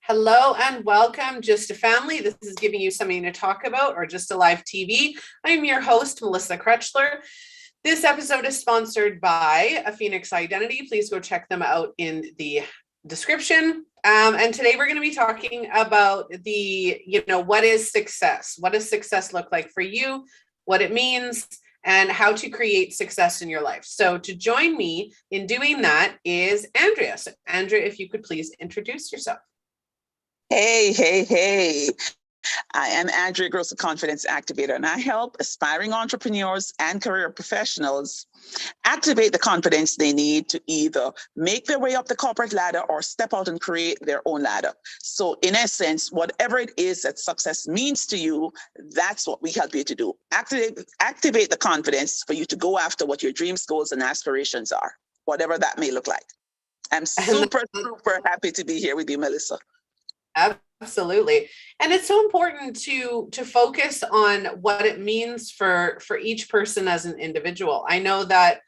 Hello and welcome, Just a Family. This is giving you something to talk about, or Just a Live TV. I'm your host, Melissa Krechler. This episode is sponsored by a Phoenix Identity. Please go check them out in the description. And today we're going to be talking about what is success? What does success look like for you? What it means? And how to create success in your life. So to join me in doing that is Andrea. So Andrea, if you could please introduce yourself. Hey. I am Andrea Groce, Confidence Activator, and I help aspiring entrepreneurs and career professionals activate the confidence they need to either make their way up the corporate ladder or step out and create their own ladder. So in essence, whatever it is that success means to you, that's what we help you to do. Activate the confidence for you to go after what your dreams, goals, and aspirations are, whatever that may look like. I'm super happy to be here with you, Melissa. Absolutely. And it's so important to focus on what it means for each person as an individual. I know that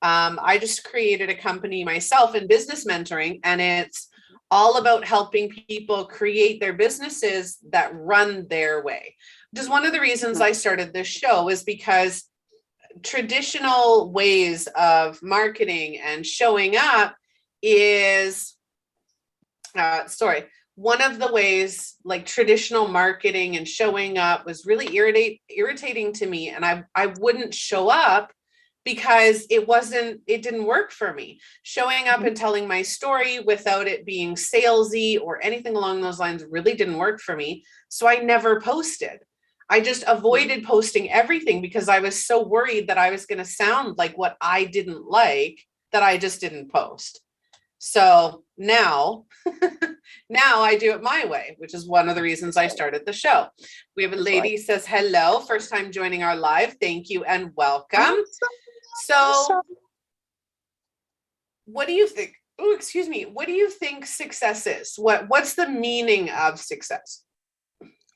I just created a company myself in business mentoring, and it's all about helping people create their businesses that run their way. Just one of the reasons I started this show is because traditional ways of marketing and showing up is, one of the ways, like traditional marketing and showing up, was really irritating to me. And I wouldn't show up because it didn't work for me. Showing up and telling my story without it being salesy or anything along those lines really didn't work for me. So I never posted. I just avoided posting everything because I was so worried that I was going to sound like what I didn't like, that I just didn't post. So now I do it my way, which is one of the reasons I started the show. We have a lady who says, hello, first time joining our live. Thank you and welcome. So what do you think? Oh, excuse me. What do you think success is? What's the meaning of success?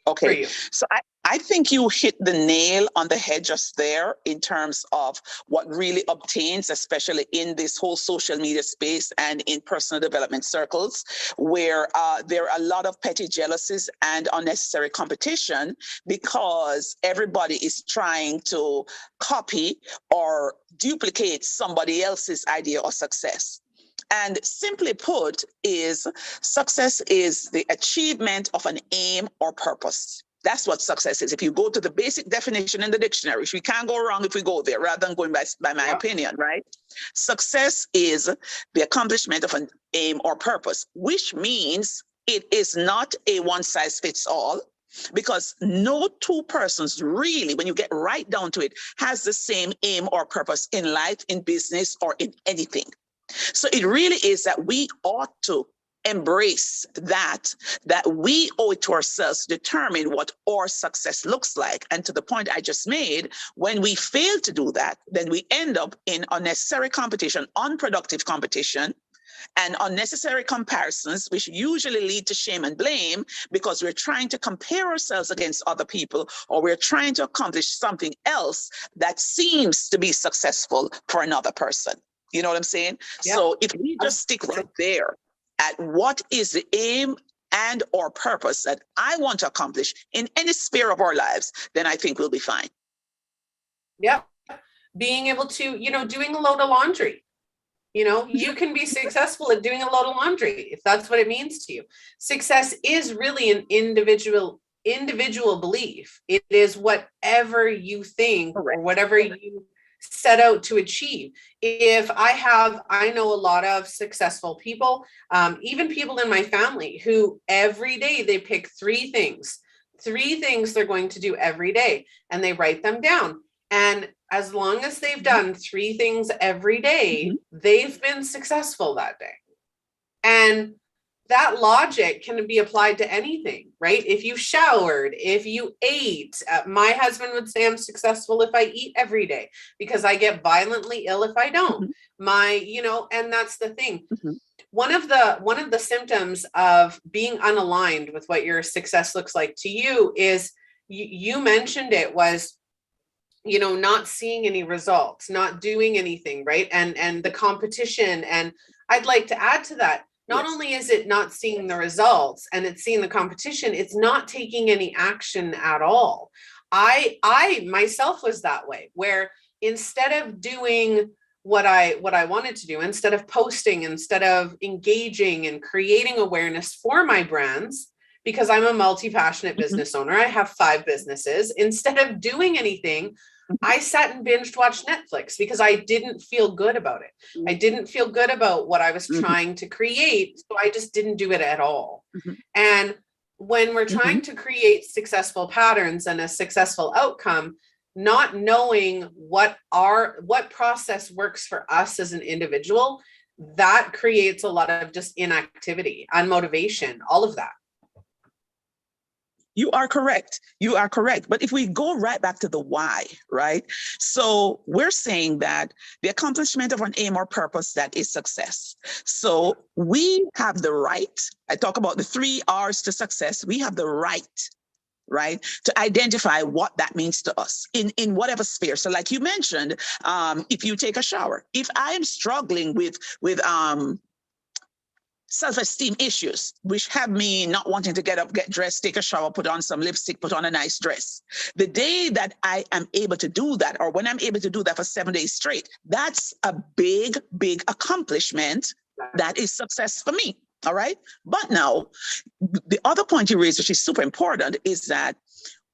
Okay, so I think you hit the nail on the head just there in terms of what really obtains, especially in this whole social media space and in personal development circles, where there are a lot of petty jealousies and unnecessary competition because everybody is trying to copy or duplicate somebody else's idea of success. And simply put, success is the achievement of an aim or purpose. That's what success is. If you go to the basic definition in the dictionary, which we can't go wrong if we go there, rather than going by my opinion, right? Success is the accomplishment of an aim or purpose, which means it is not a one-size-fits-all, because no two persons really, when you get right down to it, has the same aim or purpose in life, in business, or in anything. So it really is that we ought to embrace that we owe it to ourselves to determine what our success looks like. And to the point I just made, when we fail to do that, then we end up in unnecessary competition, unproductive competition, and unnecessary comparisons, which usually lead to shame and blame because we're trying to compare ourselves against other people, or we're trying to accomplish something else that seems to be successful for another person. You know what I'm saying? Yeah. So if we just stick right there at what is the aim and or purpose that I want to accomplish in any sphere of our lives, then I think we'll be fine. Yeah. Being able to, doing a load of laundry, you can be successful at doing a load of laundry if that's what it means to you. Success is really an individual belief. It is whatever you think or whatever you set out to achieve. I know a lot of successful people, even people in my family, who every day they pick three things they're going to do every day, and they write them down. And as long as they've done three things every day, they've been successful that day. And that logic can be applied to anything, right? If you showered, if you ate, my husband would say I'm successful if I eat every day because I get violently ill if I don't. And that's the thing. One of the symptoms of being unaligned with what your success looks like to you is, you mentioned it, was not seeing any results, not doing anything, right? And the competition. And I'd like to add to that, Not only is it not seeing the results and it's seeing the competition, it's not taking any action at all. I myself was that way, where instead of doing what I wanted to do, instead of posting, instead of engaging and creating awareness for my brands, because I'm a multi-passionate business owner, I have 5 businesses, instead of doing anything, I sat and binged watched Netflix because I didn't feel good about it. I didn't feel good about what I was trying to create. So I just didn't do it at all. And when we're trying to create successful patterns and a successful outcome, not knowing what process works for us as an individual, that creates a lot of just inactivity, unmotivation, all of that. You are correct. You are correct. But if we go right back to the why, right? So we're saying that the accomplishment of an aim or purpose, that is success. So we have the right, I talk about the 3 R's to success. We have the right, to identify what that means to us in whatever sphere. So like you mentioned, if you take a shower, if I am struggling with self-esteem issues, which have me not wanting to get up, get dressed, take a shower, put on some lipstick, put on a nice dress. The day that I am able to do that, or when I'm able to do that for 7 days straight, that's a big, big accomplishment. That is success for me. All right. But now, the other point you raised, which is super important, is that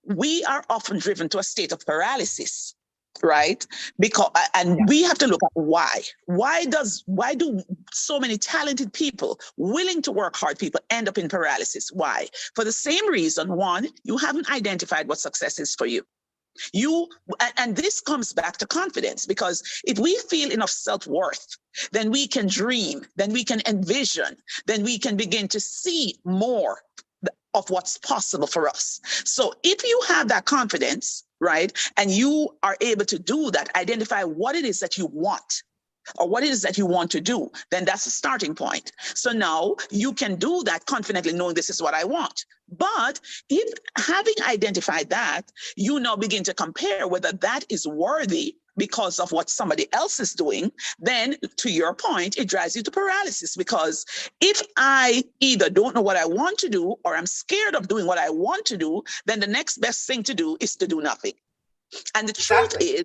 we are often driven to a state of paralysis. Right? Because, and we have to look at why. Why do so many talented people, willing to work hard people, end up in paralysis? Why? For the same reason. One, you haven't identified what success is for you. And this comes back to confidence, because if we feel enough self-worth, then we can dream, then we can envision, then we can begin to see more of what's possible for us. So if you have that confidence, right, and you are able to do that, identify what it is that you want or what it is that you want to do, then that's a starting point. So now you can do that confidently, knowing this is what I want. But if, having identified that, you now begin to compare whether that is worthy because of what somebody else is doing, then to your point, it drives you to paralysis. Because if I either don't know what I want to do or I'm scared of doing what I want to do, then the next best thing to do is to do nothing. And the truth is,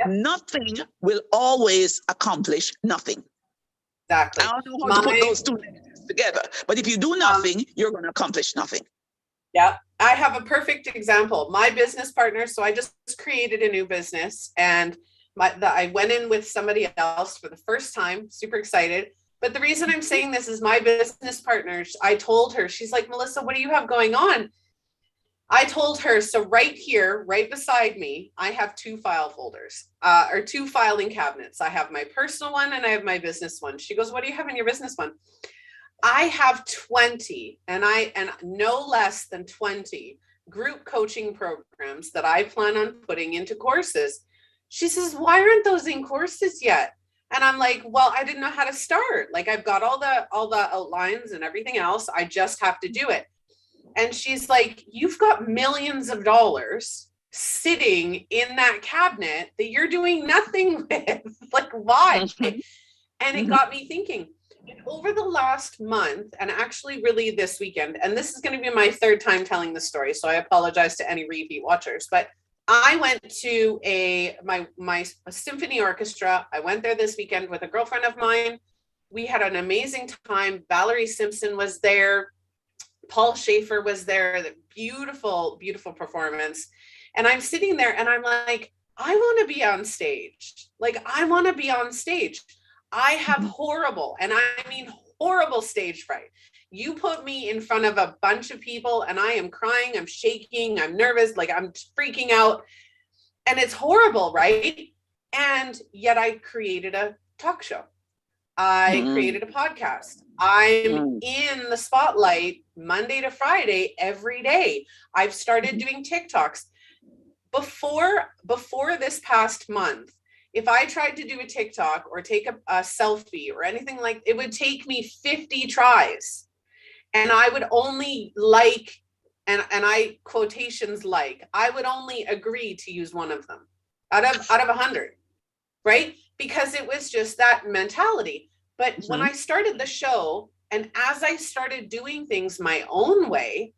nothing will always accomplish nothing. Exactly. I don't know how to put those 2 things together, but if you do nothing, you're going to accomplish nothing. Yeah, I have a perfect example. My business partner, so I just created a new business, and I went in with somebody else for the first time, super excited. But the reason I'm saying this is my business partner, I told her, she's like, Melissa, what do you have going on? I told her, so right here, right beside me, I have 2 file folders, or 2 filing cabinets. I have my personal one and I have my business one. She goes, what do you have in your business one? I have 20 and no less than 20 group coaching programs that I plan on putting into courses. She says, why aren't those in courses yet? And I'm like, well, I didn't know how to start. Like, I've got all the outlines and everything else. I just have to do it. And she's like, you've got millions of dollars sitting in that cabinet that you're doing nothing with. Like, why? And it got me thinking. And over the last month, and actually really this weekend, and this is going to be my 3rd time telling the story, so I apologize to any repeat watchers, but I went to my symphony orchestra. I went there this weekend with a girlfriend of mine. We had an amazing time. Valerie Simpson was there. Paul Schaefer was there. The beautiful, beautiful performance. And I'm sitting there and I'm like, I want to be on stage. Like, I want to be on stage. I have horrible, and I mean horrible, stage fright. You put me in front of a bunch of people and I am crying, I'm shaking, I'm nervous, like I'm freaking out. And it's horrible, right? And yet I created a talk show. I created a podcast. I'm in the spotlight Monday to Friday every day. I've started doing TikToks. Before this past month, if I tried to do a TikTok or take a selfie or anything like, it would take me 50 tries. And I would only like, and I quotations like, I would only agree to use one of them out of 100, right? Because it was just that mentality. But when I started the show, And as I started doing things my own way,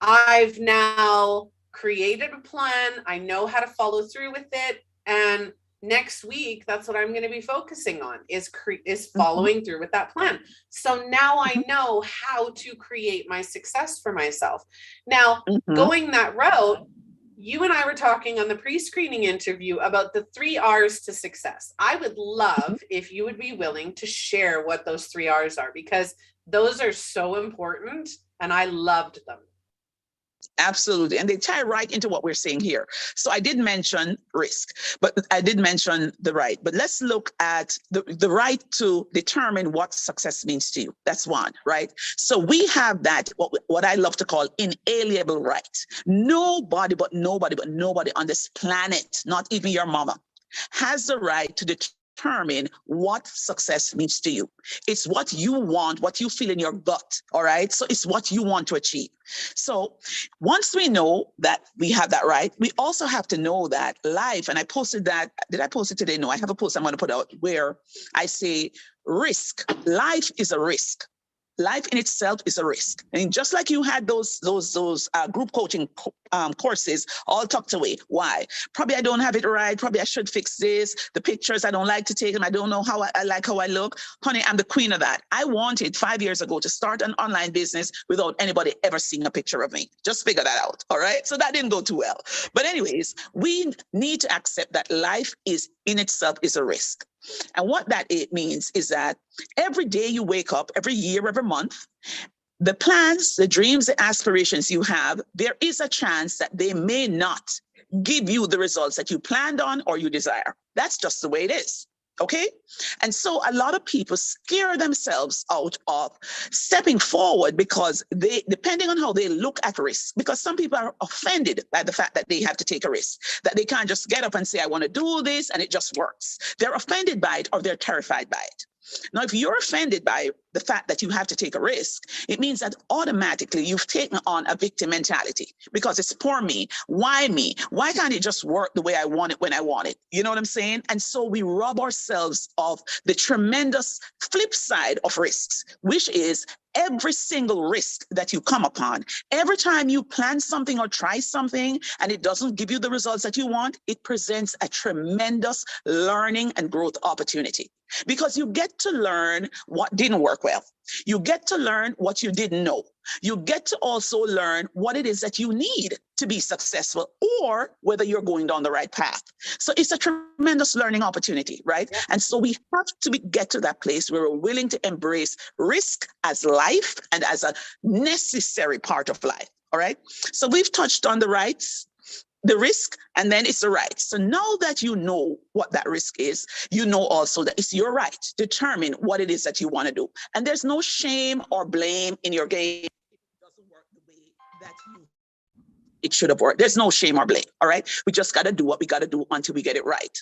I've now created a plan. I know how to follow through with it. And next week, that's what I'm going to be focusing on is following through with that plan. So now I know how to create my success for myself. Now, going that route, you and I were talking on the pre-screening interview about the 3 R's to success. I would love if you would be willing to share what those 3 R's are, because those are so important and I loved them. Absolutely. And they tie right into what we're saying here. So I did mention risk, but I did mention the right. But let's look at the right to determine what success means to you. That's one, right? So we have that, what I love to call inalienable right. Nobody on this planet, not even your mama, has the right to determine what success means to you. It's what you want, what you feel in your gut, all right? So it's what you want to achieve. So once we know that we have that right, we also have to know that life, and I posted that, did I post it today? No, I have a post I'm going to put out where I say risk. Life is a risk. Life in itself is a risk. And just like you had those group coaching courses all tucked away. Why? Probably I don't have it right. Probably I should fix this. The pictures, I don't like to take them. I don't know how I like how I look. Honey, I'm the queen of that. I wanted 5 years ago to start an online business without anybody ever seeing a picture of me. Just figure that out. All right. So that didn't go too well. But anyways, we need to accept that life is in itself is a risk. And what that it means is that every day you wake up, every year, every month, the plans, the dreams, the aspirations you have, there is a chance that they may not give you the results that you planned on or you desire. That's just the way it is. Okay. And so a lot of people scare themselves out of stepping forward because they, depending on how they look at risk, because some people are offended by the fact that they have to take a risk, that they can't just get up and say, I want to do this and it just works. They're offended by it or they're terrified by it. Now, if you're offended by the fact that you have to take a risk, it means that automatically you've taken on a victim mentality because it's poor me. Why me? Why can't it just work the way I want it when I want it? You know what I'm saying? And so we rob ourselves of the tremendous flip side of risks, which is every single risk that you come upon. Every time you plan something or try something and it doesn't give you the results that you want, it presents a tremendous learning and growth opportunity. Because you get to learn what didn't work well. You get to learn what you didn't know. You get to also learn what it is that you need to be successful or whether you're going down the right path. So it's a tremendous learning opportunity, right? Yeah. And so we have to get to that place where we're willing to embrace risk as life and as a necessary part of life, all right? So we've touched on the rights, the risk, and then it's the right. So now that you know what that risk is, you know also that it's your right to determine what it is that you want to do. And there's no shame or blame in your game. It doesn't work the way that it should have worked. There's no shame or blame, all right? We just got to do what we got to do until we get it right.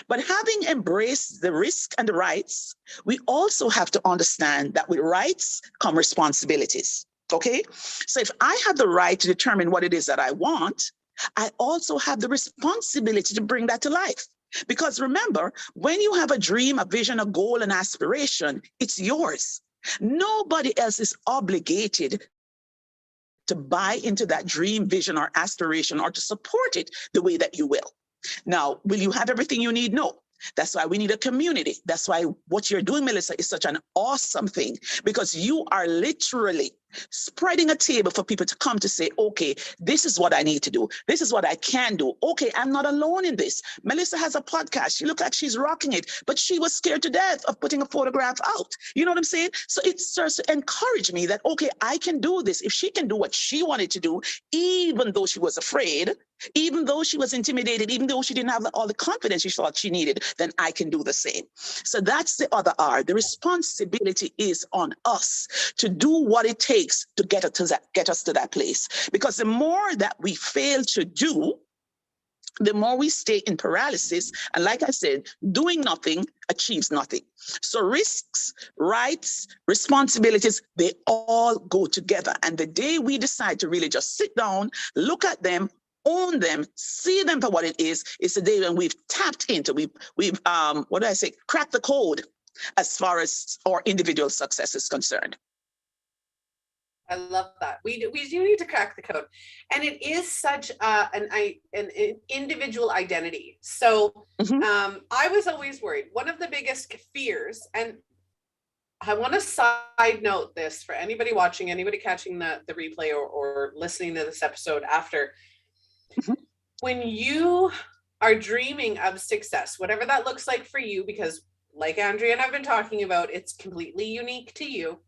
But having embraced the risk and the rights, we also have to understand that with rights come responsibilities, okay? So if I have the right to determine what it is that I want, I also have the responsibility to bring that to life. Because remember, when you have a dream, a vision, a goal, an aspiration, it's yours. Nobody else is obligated to buy into that dream, vision, or aspiration or to support it the way that you will. Now, will you have everything you need? No. That's why we need a community. That's why what you're doing, Melissa, is such an awesome thing, because you are literally spreading a table for people to come to say, okay, this is what I need to do. This is what I can do. Okay, I'm not alone in this. Melissa has a podcast. She looks like she's rocking it, but she was scared to death of putting a photograph out. You know what I'm saying? So it starts to encourage me that, okay, I can do this. If she can do what she wanted to do, even though she was afraid, even though she was intimidated, even though she didn't have all the confidence she thought she needed, then I can do the same. So that's the other R. The responsibility is on us to do what it takes to get us to that place. Because the more that we fail to do, the more we stay in paralysis. And like I said, doing nothing achieves nothing. So risks, rights, responsibilities, they all go together. And the day we decide to really just sit down, look at them, own them, see them for what it is the day when we've tapped into, we've cracked the code as far as our individual success is concerned. I love that. We do need to crack the code, and it is such an individual identity. So I was always worried. One of the biggest fears, and I want to side note this for anybody watching, anybody catching the replay or listening to this episode after. When you are dreaming of success, whatever that looks like for you, because like Andrea and I've been talking about, it's completely unique to you.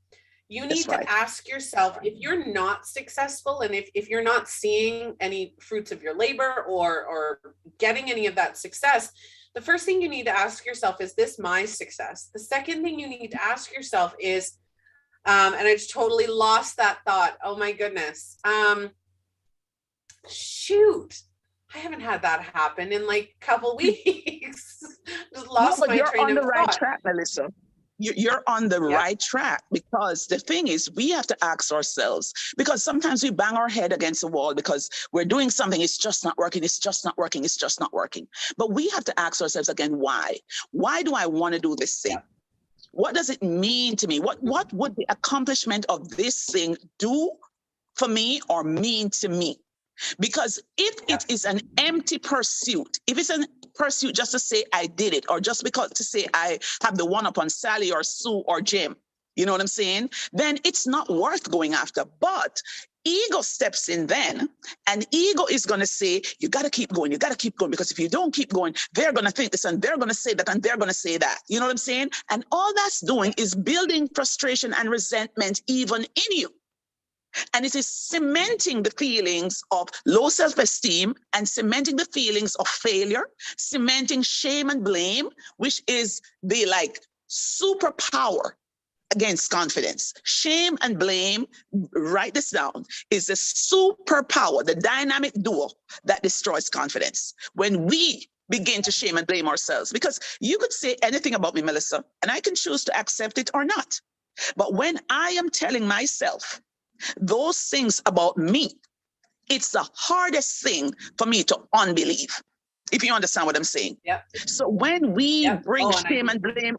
You need to ask yourself, if you're not successful and if you're not seeing any fruits of your labor or getting any of that success, the first thing you need to ask yourself, is this my success? The second thing you need to ask yourself is, and I just totally lost that thought. Oh my goodness. Shoot. I haven't had that happen in like a couple weeks. Just lost my train of thought. You're on the right track, Melissa. You're on the right track, because the thing is, we have to ask ourselves, because sometimes we bang our head against the wall because we're doing something, it's just not working, it's just not working, it's just not working. But we have to ask ourselves again, why? Why do I want to do this thing? What does it mean to me? What would the accomplishment of this thing do for me or mean to me? Because if it is an empty pursuit, if it's a pursuit just to say I did it, or just because to say I have the one up on Sally or Sue or Jim, you know what I'm saying? Then it's not worth going after. But ego steps in then, and ego is going to say, you got to keep going, because if you don't keep going, they're going to think this and they're going to say that and they're going to say that. You know what I'm saying? And all that's doing is building frustration and resentment even in you. And it is cementing the feelings of low self-esteem and cementing the feelings of failure, cementing shame and blame, which is the superpower against confidence. Shame and blame, write this down, is the superpower, the dynamic duo that destroys confidence. When we begin to shame and blame ourselves, because you could say anything about me, Melissa, and I can choose to accept it or not. But when I am telling myself those things about me, it's the hardest thing for me to unbelieve, if you understand what I'm saying. So when we bring shame and blame,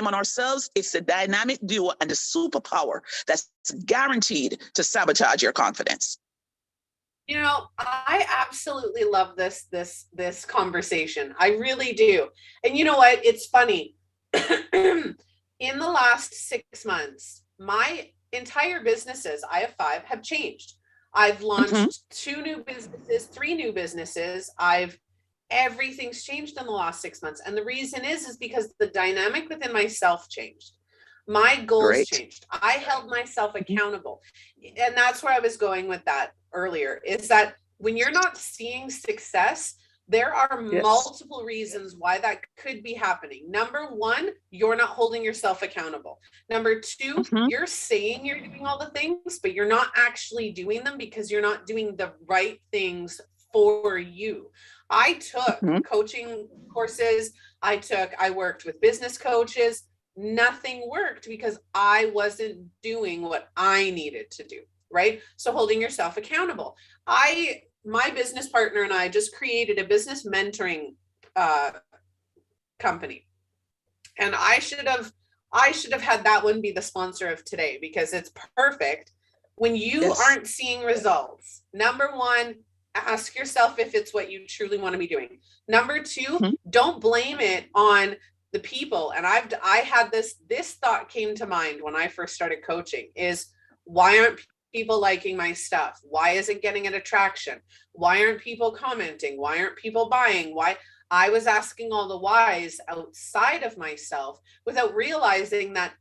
on ourselves, it's the dynamic duo and the superpower that's guaranteed to sabotage your confidence. You know, I absolutely love this conversation. I really do. And you know what? It's funny. In the last 6 months, my entire businesses, I have 5, have changed. I've launched 2 new businesses, 3 new businesses. Everything's changed in the last 6 months. And the reason is because the dynamic within myself changed. My goals changed. I held myself accountable. And that's where I was going with that earlier, is that when you're not seeing success, there are multiple reasons why that could be happening. Number 1, you're not holding yourself accountable. Number 2, you're saying you're doing all the things, but you're not actually doing them because you're not doing the right things for you. I took coaching courses. I worked with business coaches. Nothing worked because I wasn't doing what I needed to do, right? So holding yourself accountable. My business partner and I just created a business mentoring company. And I should have had that one be the sponsor of today, because it's perfect. When you aren't seeing results, number 1, ask yourself if it's what you truly want to be doing. Number 2, don't blame it on the people. And I had this thought came to mind when I first started coaching, is why aren't people liking my stuff? Why isn't getting an attraction? Why aren't people commenting? Why aren't people buying? Why? I was asking all the whys outside of myself without realizing that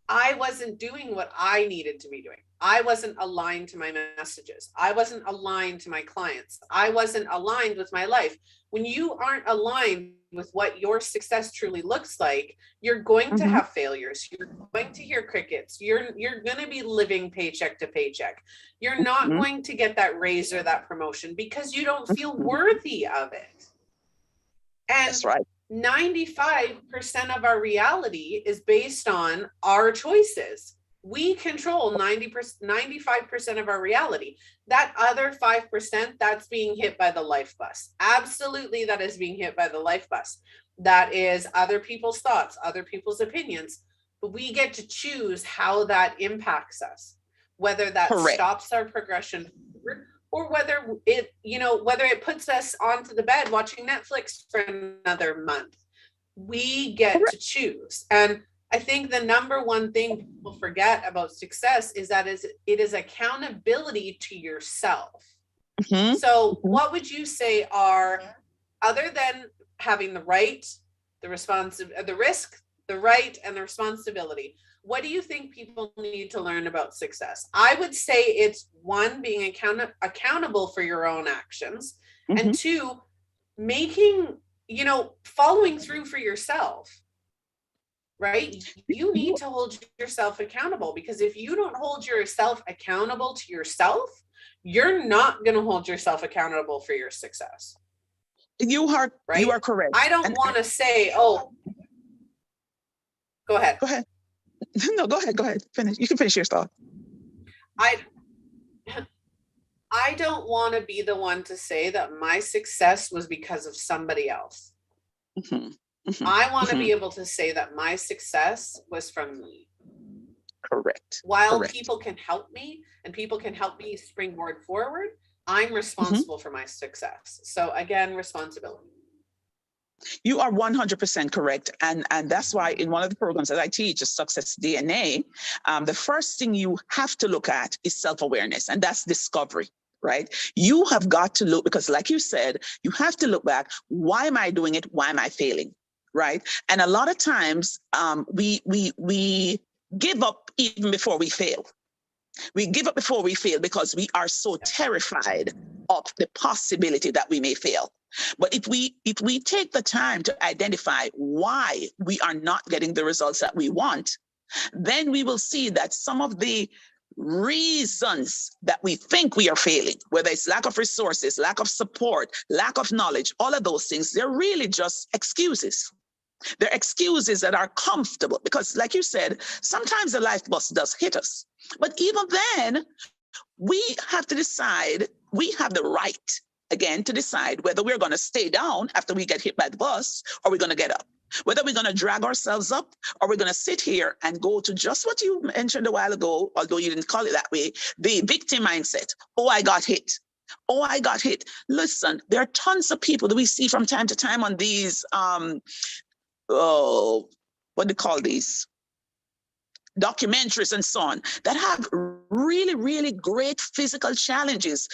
I wasn't doing what I needed to be doing. I wasn't aligned to my messages. I wasn't aligned to my clients. I wasn't aligned with my life. When you aren't aligned with what your success truly looks like, you're going to have failures. You're going to hear crickets. You're going to be living paycheck to paycheck. You're not going to get that raise or that promotion because you don't feel worthy of it. And that's right. 95% of our reality is based on our choices. We control 95% of our reality. That other 5%, that's being hit by the life bus. Absolutely, that is being hit by the life bus. that is other people's thoughts, other people's opinions, but we get to choose how that impacts us, whether that Correct. stops our progression forward, or whether it, whether it puts us onto the bed watching Netflix for another month. We get Correct. to choose. And I think the number one thing people forget about success is that it is accountability to yourself. Mm-hmm. So what would you say are, other than having the right, the risk, the right, and the responsibility, what do you think people need to learn about success? I would say it's one, being accountable for your own actions, and two, making, following through for yourself, right? You need to hold yourself accountable, because if you don't hold yourself accountable to yourself, you're not going to hold yourself accountable for your success. You are correct. I don't want to say, oh, go ahead. Go ahead. No, go ahead. Finish. You can finish your thought. I don't want to be the one to say that my success was because of somebody else. I want to be able to say that my success was from me. Correct. While people can help me and people can help me springboard forward, I'm responsible for my success. So again, responsibility. You are 100% correct. And that's why in one of the programs that I teach, is Success DNA, the first thing you have to look at is self-awareness, and that's discovery, right? You have got to look, because like you said, you have to look back. Why am I doing it? Why am I failing? Right? And a lot of times we give up even before we fail. We give up before we fail because we are so terrified of the possibility that we may fail. But if we take the time to identify why we are not getting the results that we want, then we will see that some of the reasons that we think we are failing, whether it's lack of resources, lack of support, lack of knowledge, all of those things, they're really just excuses. They're excuses that are comfortable, because like you said, sometimes the life bus does hit us. But even then, we have to decide, we have the right, again, to decide whether we're going to stay down after we get hit by the bus, or we're going to get up. Whether we're going to drag ourselves up, or we're going to sit here and go to just what you mentioned a while ago, although you didn't call it that way, the victim mindset. Oh, I got hit. Oh, I got hit. Listen, there are tons of people that we see from time to time on these, what do you call these? Documentaries and so on, that have really, really great physical challenges,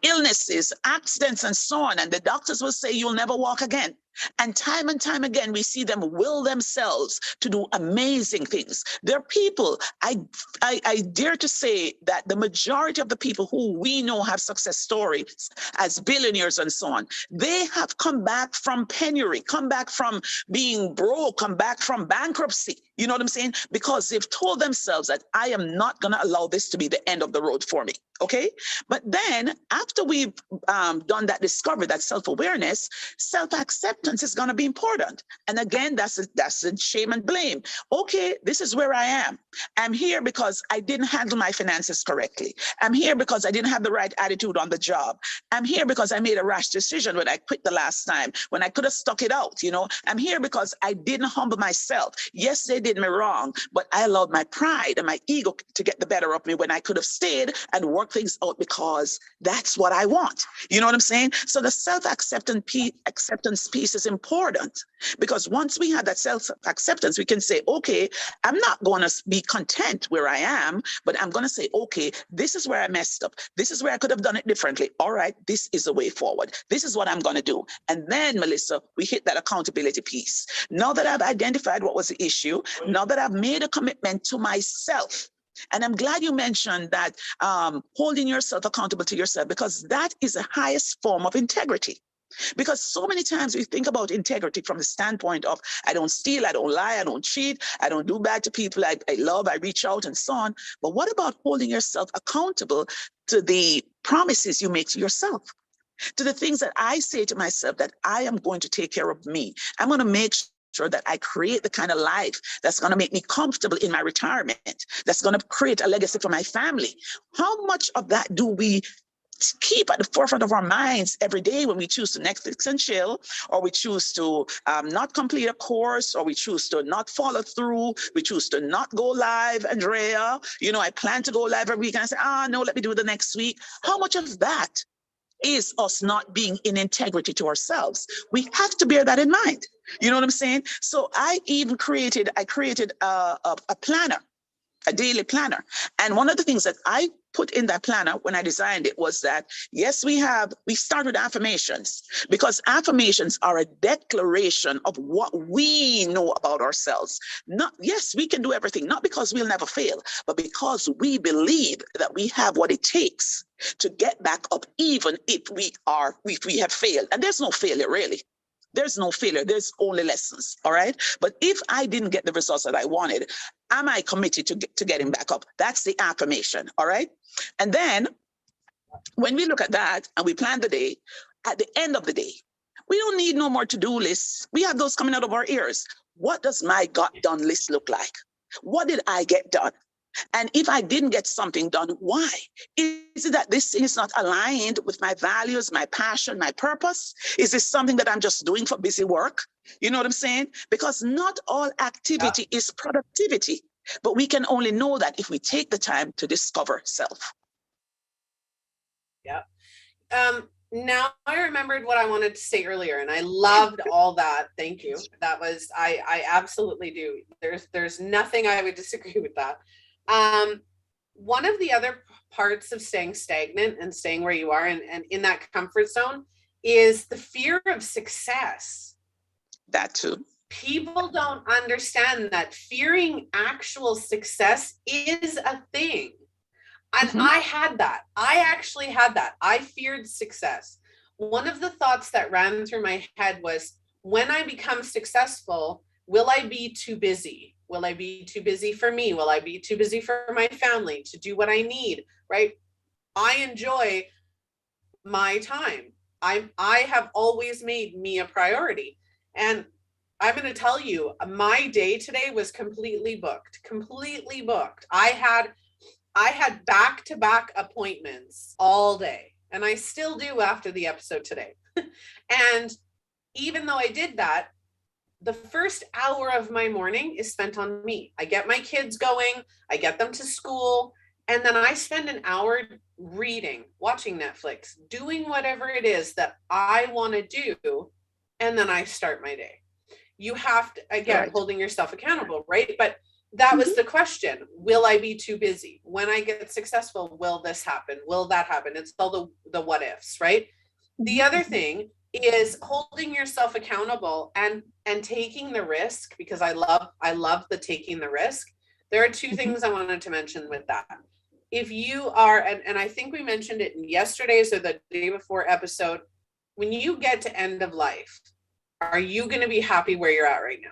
illnesses, accidents, and so on. And the doctors will say, you'll never walk again. And time again, we see them will themselves to do amazing things. There are people, I dare to say that the majority of the people who we know have success stories as billionaires and so on, they have come back from penury, come back from being broke, come back from bankruptcy. You know what I'm saying? Because they've told themselves that I am not going to allow this to be the end of the road for me. Okay. But then after we've done that discovery, that self-awareness, self-acceptance is going to be important. And again, that's a shame and blame. Okay, this is where I am. I'm here because I didn't handle my finances correctly. I'm here because I didn't have the right attitude on the job. I'm here because I made a rash decision when I quit the last time, when I could have stuck it out. I'm here because I didn't humble myself. Yes, they did me wrong, but I allowed my pride and my ego to get the better of me when I could have stayed and worked things out because that's what I want. You know what I'm saying? So the self-acceptance piece is important, because once we have that self-acceptance, we can say, okay, I'm not going to be content where I am, but I'm going to say, okay, this is where I messed up. This is where I could have done it differently. All right, this is the way forward. This is what I'm going to do. And then, Melissa, we hit that accountability piece. Now that I've identified what was the issue, now that I've made a commitment to myself, and I'm glad you mentioned that holding yourself accountable to yourself, because that is the highest form of integrity. Because so many times we think about integrity from the standpoint of, I don't steal, I don't lie, I don't cheat, I don't do bad to people I love, I reach out and so on. But what about holding yourself accountable to the promises you make to yourself? To the things that I say to myself that I am going to take care of me. I'm going to make sure that I create the kind of life that's going to make me comfortable in my retirement, that's going to create a legacy for my family. How much of that do we keep at the forefront of our minds every day when we choose to Netflix and chill, or we choose to not complete a course, or we choose to not follow through, we choose to not go live, Andrea. I plan to go live every week and I say, no, let me do it the next week. How much of that is us not being in integrity to ourselves? We have to bear that in mind. You know what I'm saying? So I created a planner, a daily planner. And one of the things that I put in that planner when I designed it was that, yes, we start with affirmations, because affirmations are a declaration of what we know about ourselds. Yes, we can do everything, not because we'll never fail, but because we believe that we have what it takes to get back up, even if we have failed. And there's no failure, really. There's no failure. There's only lessons. All right. But if I didn't get the results that I wanted, am I committed to getting back up? That's the affirmation. All right. And then when we look at that and we plan the day, at the end of the day, we don't need no more to-do lists. We have those coming out of our ears. What does my got done list look like? What did I get done? And if I didn't get something done, why? Is it that this thing is not aligned with my values, my passion, my purpose? Is this something that I'm just doing for busy work? You know what I'm saying? Because not all activity is productivity, but we can only know that if we take the time to discover self. Yeah. Now I remembered what I wanted to say earlier, and I loved all that. Thank you. That was, I absolutely do. There's nothing I would disagree with that. One of the other parts of staying stagnant and staying where you are and in that comfort zone is the fear of success. That too. People don't understand that fearing actual success is a thing. And I had that. I actually had that. I feared success. One of the thoughts that ran through my head was, when I become successful, will I be too busy? Will I be too busy for me? Will I be too busy for my family to do what I need? Right? I enjoy my time. I have always made me a priority. And I'm going to tell you, my day today was completely booked. I had back-to-back appointments all day, and I still do after the episode today. And even though I did that, the first hour of my morning is spent on me. I get my kids going, I get them to school, and then I spend an hour reading, watching Netflix, doing whatever it is that I want to do, and then I start my day. You have to, again, holding yourself accountable, right? But that was the question. Will I be too busy? When I get successful, will this happen? Will that happen? It's all the what ifs, right? The other thing is holding yourself accountable and taking the risk, because I love the taking the risk. There are two things I wanted to mention with that. If you are, and I think we mentioned it in yesterday's or the day before episode, when you get to end of life, are you going to be happy where you're at right now?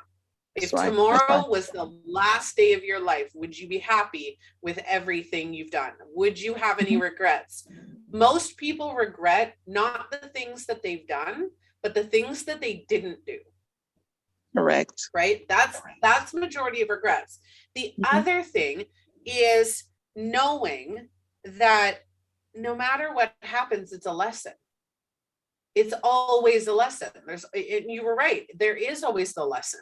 If tomorrow was the last day of your life, would you be happy with everything you've done? Would you have any regrets? Most people regret not the things that they've done, but the things that they didn't do. Correct. Right? That's majority of regrets. The other thing is knowing that no matter what happens, it's a lesson. It's always a lesson. You were right. There is always the lesson.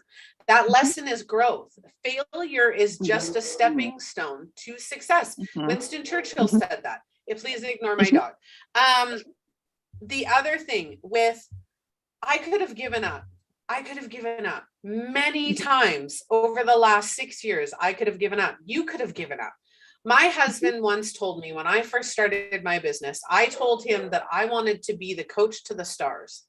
That lesson is growth. Failure is just a stepping stone to success. Winston Churchill said that. Please ignore my dog. The other thing with, I could have given up. Many times over the last 6 years. I could have given up. You could have given up. My husband once told me, when I first started my business, I told him that I wanted to be the coach to the stars.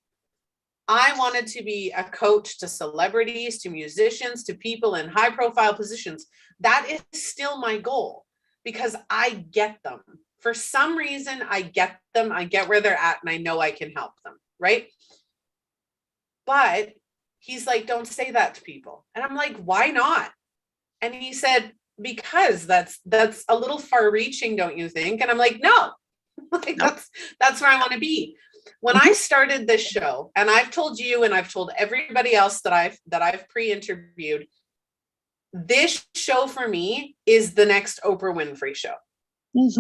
I wanted to be a coach to celebrities, to musicians, to people in high profile positions. That is still my goal, because I get them. For some reason, I get them. I get where they're at, and I know I can help them. Right? But he's like, don't say that to people. And I'm like, why not? And he said, because that's a little far reaching, don't you think? And I'm like, no, like that's where I want to be. When I started this show, and I've told you, and I've told everybody else that I've pre-interviewed, this show for me is the next Oprah Winfrey show.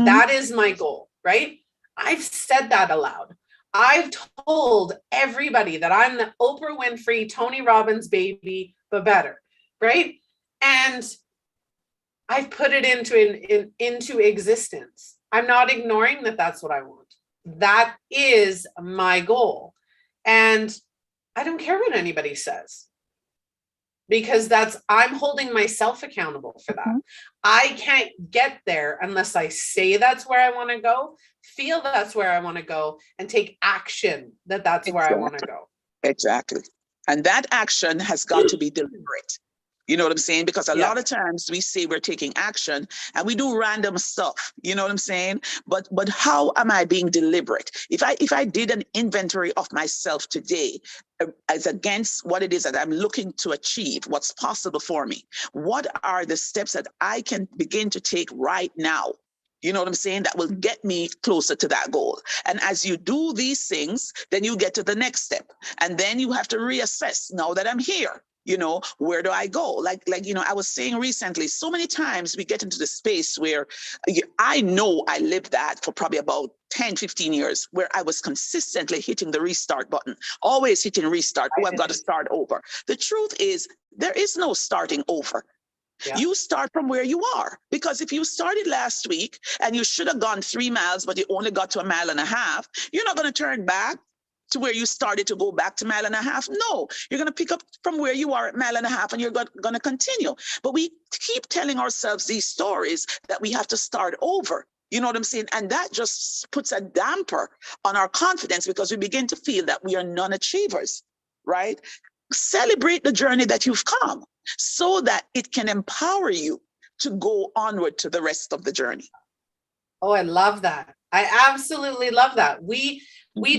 That is my goal, right? I've said that aloud. I've told everybody that I'm the Oprah Winfrey, Tony Robbins baby, but better, right? And I've put it into existence. I'm not ignoring that that's what I want. That is my goal. And I don't care what anybody says, because I'm holding myself accountable for that. I can't get there unless I say that's where I want to go, feel that's where I want to go, and take action that's where I want to go. Exactly. And that action has got to be deliberate. You know what I'm saying? Because a lot of times we say we're taking action and we do random stuff. You know what I'm saying? But how am I being deliberate? If I did an inventory of myself today as against what it is that I'm looking to achieve, what's possible for me, what are the steps that I can begin to take right now? You know what I'm saying? That will get me closer to that goal. And as you do these things, then you get to the next step. And then you have to reassess, now that I'm here. You know, where do I go? Like, you know, I was saying recently, so many times we get into the space where I know I lived that for probably about 10, 15 years, where I was consistently hitting the restart button, always hitting restart. Oh, I've got to start over. The truth is, there is no starting over. Yeah. You start from where you are, because if you started last week and you should have gone 3 miles, but you only got to 1.5 miles, you're not going to turn back to where you started to go back to 1.5 miles. No, you're going to pick up from where you are at 1.5 miles and you're going to continue. But we keep telling ourselves these stories that we have to start over. You know what I'm saying? And that just puts a damper on our confidence, because we begin to feel that we are non-achievers, right? Celebrate the journey that you've come so that it can empower you to go onward to the rest of the journey. Oh, I love that. I absolutely love that. We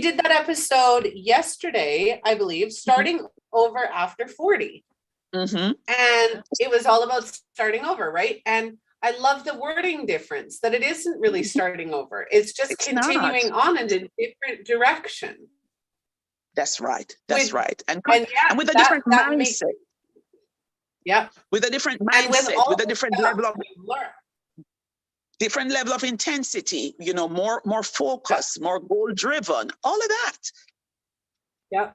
did that episode yesterday, I believe, starting over after 40. And it was all about starting over, right? And I love the wording difference, that it isn't really starting over. It's just continuing on in a different direction. That's right. That's right. And with a that, different mindset. With a different mindset, with a different level of different level of intensity, you know, more focus, more goal driven, all of that. Yeah.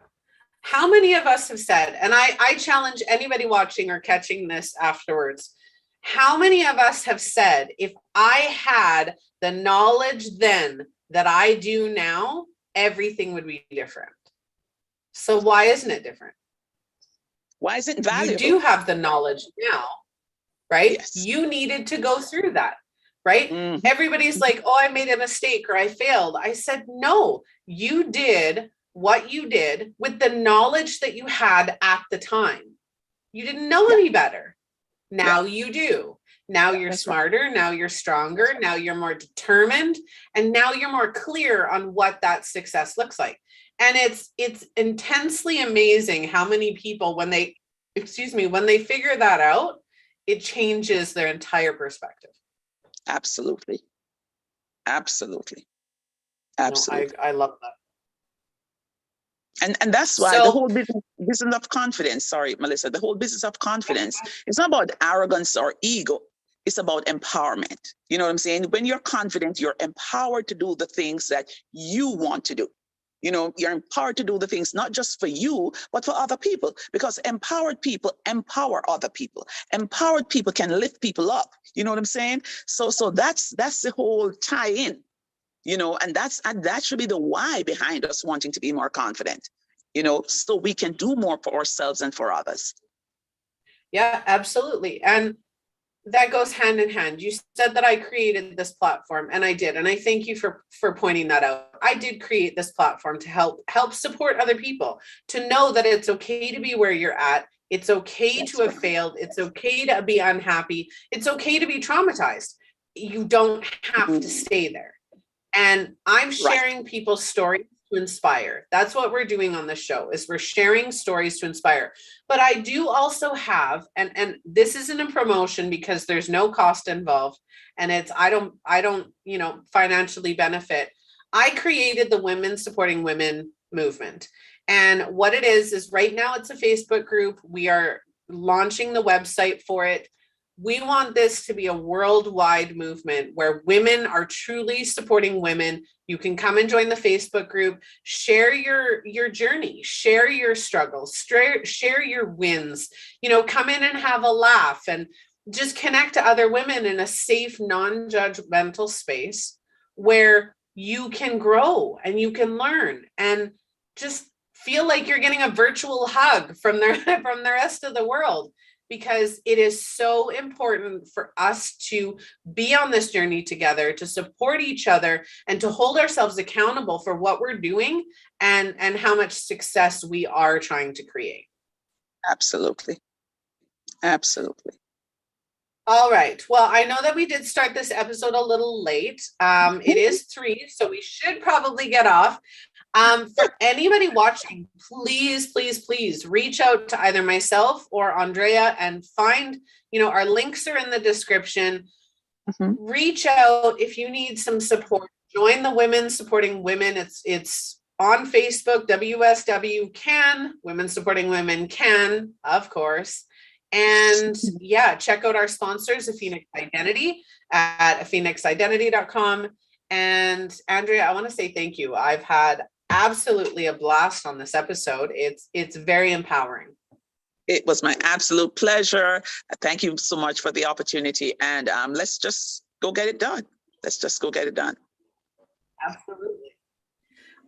How many of us have said, and I challenge anybody watching or catching this afterwards, how many of us have said, if I had the knowledge then that I do now, everything would be different? So why isn't it different? Why is it valuable? You do have the knowledge now, right? Yes. You needed to go through that, right? Everybody's like, oh, I made a mistake or I failed. I said, no, you did what you did with the knowledge that you had at the time. You didn't know any better. Now you do. Now you're smarter. Now you're stronger. Now you're more determined. And now you're more clear on what that success looks like. And it's intensely amazing how many people, when they figure that out, it changes their entire perspective. Absolutely. No, I love that. And that's why the whole business of confidence, sorry, Melissa, the whole business of confidence, it's not about arrogance or ego. It's about empowerment. You know what I'm saying? When you're confident, you're empowered to do the things that you want to do. You know, you're empowered to do the things not just for you, but for other people, because empowered people empower other people. Empowered people can lift people up. You know what I'm saying? So that's the whole tie-in, you know, and that should be the why behind us wanting to be more confident, you know, so we can do more for ourselves and for others. Yeah, absolutely. And that goes hand in hand. You said that I created this platform, and I did. And I thank you for pointing that out. I did create this platform to help support other people, to know that it's okay to be where you're at. It's okay to have failed. It's okay to be unhappy. It's okay to be traumatized. You don't have to stay there. And I'm sharing people's stories to inspire. That's what we're doing on the show, is we're sharing stories to inspire. But I do also have, and this isn't a promotion because there's no cost involved, and I don't, you know, financially benefit. I created the Women Supporting Women movement. And what it is right now it's a Facebook group. We are launching the website for it. We want this to be a worldwide movement where women are truly supporting women. You can come and join the Facebook group, share your journey, share your struggles, share your wins, come in and have a laugh and just connect to other women in a safe, non-judgmental space where you can grow and you can learn and just feel like you're getting a virtual hug from from the rest of the world, because it is so important for us to be on this journey together, to support each other and to hold ourselves accountable for what we're doing and how much success we are trying to create. Absolutely. Absolutely. All right. Well, I know that we did start this episode a little late. It is 3, so we should probably get off. For anybody watching, please, please, please reach out to either myself or Andrea and find, our links are in the description. Reach out if you need some support. Join the Women Supporting Women. It's on Facebook, WSW can, Women Supporting Women can, of course. And yeah, check out our sponsors, A Phoenix Identity at aphoenixidentity.com. And Andrea, I want to say thank you. I've had absolutely a blast on this episode. It's very empowering. It was my absolute pleasure. Thank you so much for the opportunity. And let's just go get it done. Let's just go get it done. Absolutely.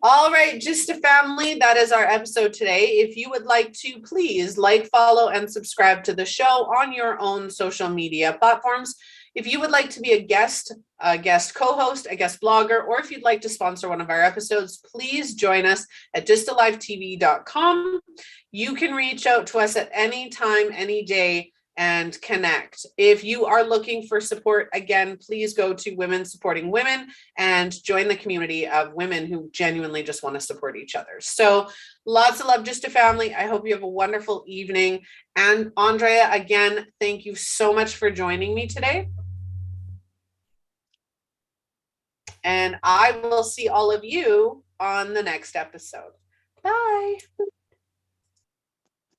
All right, Just a Family, that is our episode today. If you would like to, please like, follow, and subscribe to the show on your own social media platforms. If you would like to be a guest co-host, a guest blogger, or if you'd like to sponsor one of our episodes, please join us at justalivetv.com. You can reach out to us at any time, any day, and connect. If you are looking for support, again, please go to Women Supporting Women and join the community of women who genuinely just want to support each other. So lots of love, Just a Family. I hope you have a wonderful evening. And Andrea, again, thank you so much for joining me today. And I will see all of you on the next episode. Bye.